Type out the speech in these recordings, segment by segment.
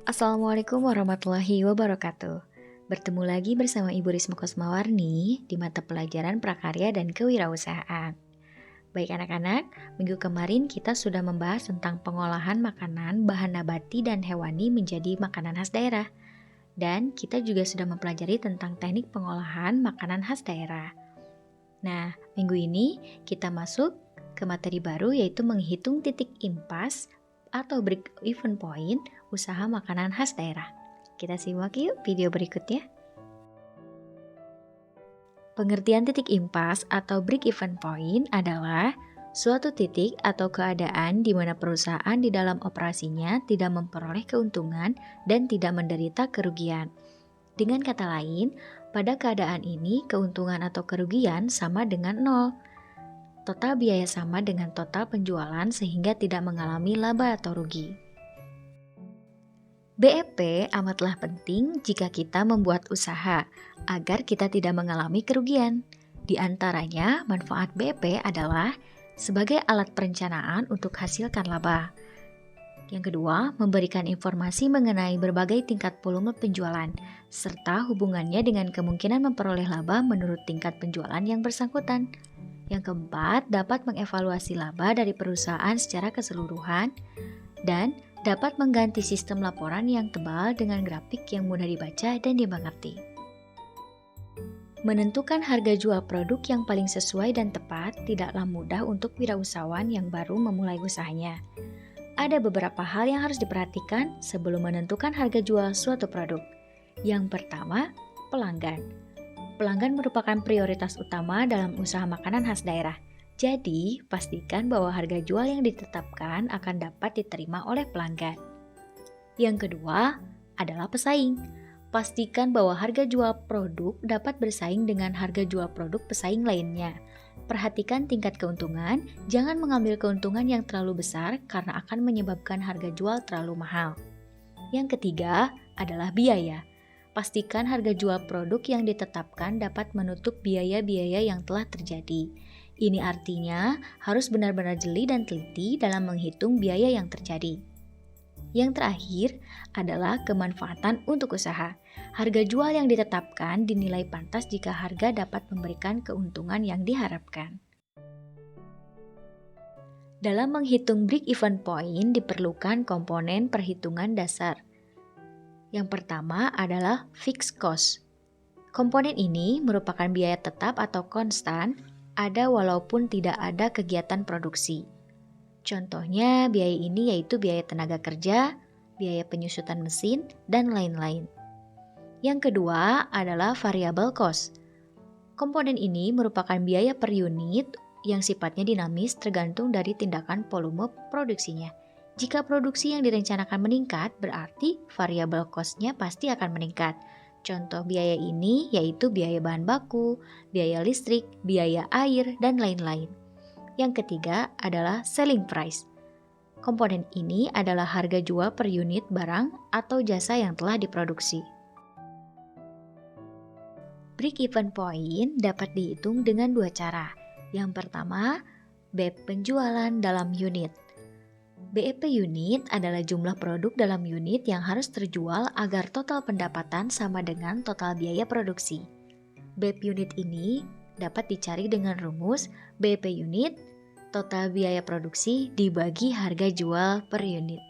Assalamualaikum warahmatullahi wabarakatuh. Bertemu lagi bersama Ibu Risma Kosmawarni di mata pelajaran prakarya dan kewirausahaan. Baik anak-anak, minggu kemarin kita sudah membahas tentang pengolahan makanan bahan nabati dan hewani menjadi makanan khas daerah. Dan kita juga sudah mempelajari tentang teknik pengolahan makanan khas daerah. Nah, minggu ini kita masuk ke materi baru yaitu menghitung titik impas atau break even point usaha makanan khas daerah. Kita simak yuk video berikutnya. Pengertian titik impas atau break even point adalah suatu titik atau keadaan di mana perusahaan di dalam operasinya tidak memperoleh keuntungan dan tidak menderita kerugian. Dengan kata lain, pada keadaan ini keuntungan atau kerugian sama dengan nol. Total biaya sama dengan total penjualan sehingga tidak mengalami laba atau rugi. BEP amatlah penting jika kita membuat usaha agar kita tidak mengalami kerugian. Di antaranya, manfaat BEP adalah sebagai alat perencanaan untuk hasilkan laba. Yang kedua, memberikan informasi mengenai berbagai tingkat volume penjualan, serta hubungannya dengan kemungkinan memperoleh laba menurut tingkat penjualan yang bersangkutan. Yang keempat, dapat mengevaluasi laba dari perusahaan secara keseluruhan dan dapat mengganti sistem laporan yang tebal dengan grafik yang mudah dibaca dan dimengerti. Menentukan harga jual produk yang paling sesuai dan tepat tidaklah mudah untuk wirausahawan yang baru memulai usahanya. Ada beberapa hal yang harus diperhatikan sebelum menentukan harga jual suatu produk. Yang pertama, pelanggan. Pelanggan merupakan prioritas utama dalam usaha makanan khas daerah. Jadi, pastikan bahwa harga jual yang ditetapkan akan dapat diterima oleh pelanggan. Yang kedua adalah pesaing. Pastikan bahwa harga jual produk dapat bersaing dengan harga jual produk pesaing lainnya. Perhatikan tingkat keuntungan, jangan mengambil keuntungan yang terlalu besar karena akan menyebabkan harga jual terlalu mahal. Yang ketiga adalah biaya. Pastikan harga jual produk yang ditetapkan dapat menutup biaya-biaya yang telah terjadi. Ini artinya harus benar-benar jeli dan teliti dalam menghitung biaya yang terjadi. Yang terakhir adalah kemanfaatan untuk usaha. Harga jual yang ditetapkan dinilai pantas jika harga dapat memberikan keuntungan yang diharapkan. Dalam menghitung break-even point diperlukan komponen perhitungan dasar. Yang pertama adalah fixed cost. Komponen ini merupakan biaya tetap atau konstan, ada walaupun tidak ada kegiatan produksi. Contohnya biaya ini yaitu biaya tenaga kerja, biaya penyusutan mesin, dan lain-lain. Yang kedua adalah variable cost. Komponen ini merupakan biaya per unit yang sifatnya dinamis tergantung dari tindakan volume produksinya. Jika produksi yang direncanakan meningkat, berarti variable cost-nya pasti akan meningkat. Contoh biaya ini yaitu biaya bahan baku, biaya listrik, biaya air, dan lain-lain. Yang ketiga adalah selling price. Komponen ini adalah harga jual per unit barang atau jasa yang telah diproduksi. Break-even point dapat dihitung dengan dua cara. Yang pertama, BEP penjualan dalam unit. BEP unit adalah jumlah produk dalam unit yang harus terjual agar total pendapatan sama dengan total biaya produksi. BEP unit ini dapat dicari dengan rumus BEP unit, total biaya produksi dibagi harga jual per unit.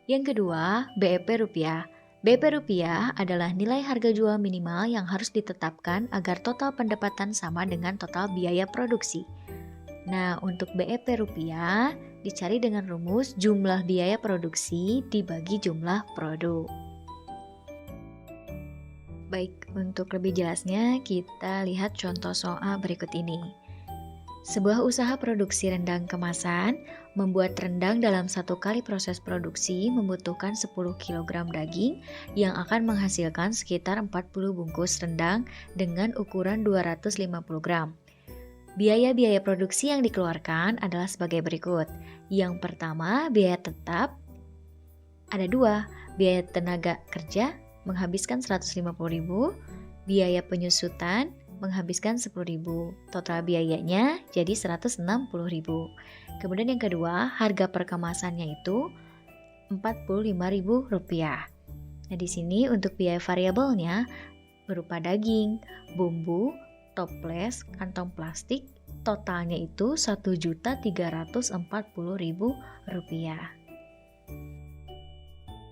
Yang kedua, BEP rupiah. BEP rupiah adalah nilai harga jual minimal yang harus ditetapkan agar total pendapatan sama dengan total biaya produksi. Nah, untuk BEP rupiah dicari dengan rumus jumlah biaya produksi dibagi jumlah produk. Baik, untuk lebih jelasnya kita lihat contoh soal berikut ini. Sebuah usaha produksi rendang kemasan membuat rendang dalam satu kali proses produksi membutuhkan 10 kg daging yang akan menghasilkan sekitar 40 bungkus rendang dengan ukuran 250 gram. Biaya-biaya produksi yang dikeluarkan adalah sebagai berikut. Yang pertama, biaya tetap ada dua, biaya tenaga kerja menghabiskan 150.000, biaya penyusutan menghabiskan 10.000. Total biayanya jadi 160.000. Kemudian yang kedua, harga per kemasannya itu Rp45.000. Nah, di sini untuk biaya variabelnya berupa daging, bumbu, toples, kantong plastik, totalnya itu Rp1.340.000.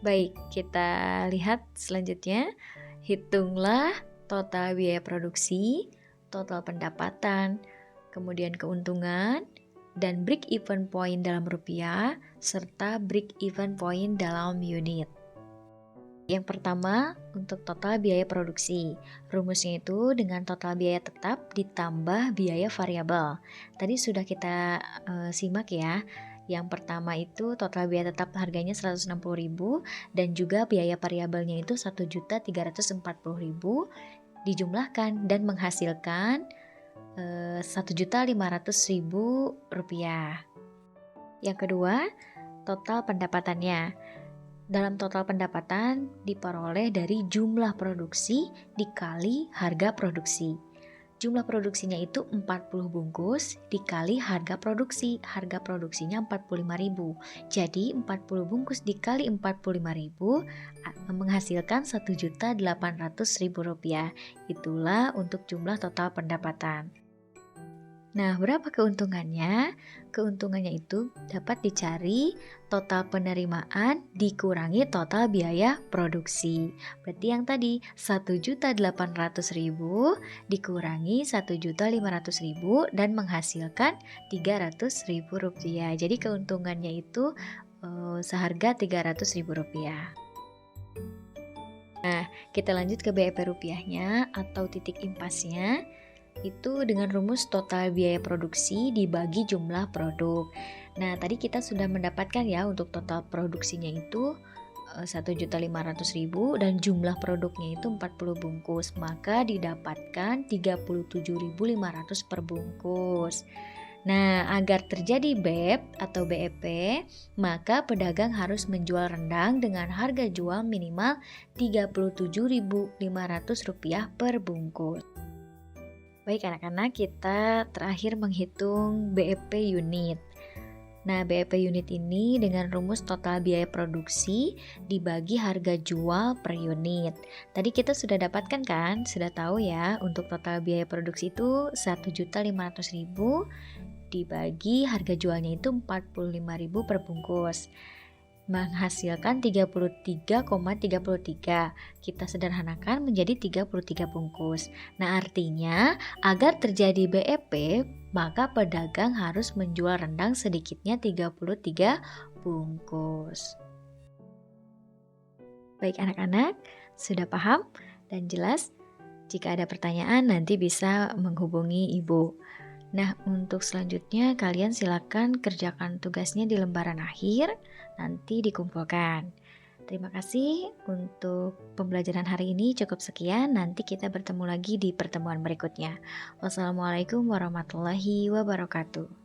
Baik, kita lihat selanjutnya. Hitunglah total biaya produksi, total pendapatan, kemudian keuntungan, dan break even point dalam rupiah, serta break even point dalam unit. Yang pertama, untuk total biaya produksi. Rumusnya itu dengan total biaya tetap ditambah biaya variabel. Tadi sudah kita simak ya. Yang pertama itu total biaya tetap harganya 160.000 dan juga biaya variabelnya itu 1.340.000 dijumlahkan dan menghasilkan Rp1.500.000. Yang kedua, total pendapatannya. Dalam total pendapatan diperoleh dari jumlah produksi dikali harga produksi. Jumlah produksinya itu 40 bungkus dikali harga produksi. Harga produksinya 45.000. Jadi 40 bungkus dikali 45.000 menghasilkan Rp1.800.000. Itulah untuk jumlah total pendapatan. Nah, berapa keuntungannya? Keuntungannya itu dapat dicari total penerimaan dikurangi total biaya produksi. Berarti yang tadi Rp1.800.000 dikurangi Rp1.500.000 dan menghasilkan Rp300.000. Jadi keuntungannya itu seharga Rp300.000. Nah, kita lanjut ke BEP rupiahnya atau titik impasnya. Itu dengan rumus total biaya produksi dibagi jumlah produk. Nah, tadi kita sudah mendapatkan ya untuk total produksinya itu Rp1.500.000 dan jumlah produknya itu 40 bungkus. Maka didapatkan Rp37.500 per bungkus. Nah, agar terjadi BEP atau BEP, maka pedagang harus menjual rendang dengan harga jual minimal Rp37.500 per bungkus. Baik anak-anak, kita terakhir menghitung BEP unit. Nah, BEP unit ini dengan rumus total biaya produksi dibagi harga jual per unit. Tadi kita sudah dapatkan kan? Sudah tahu ya, untuk total biaya produksi itu Rp1.500.000 dibagi harga jualnya itu Rp45.000 per bungkus. Menghasilkan 33,33. Kita sederhanakan menjadi 33 bungkus. Nah, artinya agar terjadi BEP, maka pedagang harus menjual rendang sedikitnya 33 bungkus. Baik anak-anak, sudah paham dan jelas? Jika ada pertanyaan nanti bisa menghubungi Ibu. Nah, untuk selanjutnya kalian silakan kerjakan tugasnya di lembaran akhir, nanti dikumpulkan. Terima kasih untuk pembelajaran hari ini cukup sekian, nanti kita bertemu lagi di pertemuan berikutnya. Wassalamualaikum warahmatullahi wabarakatuh.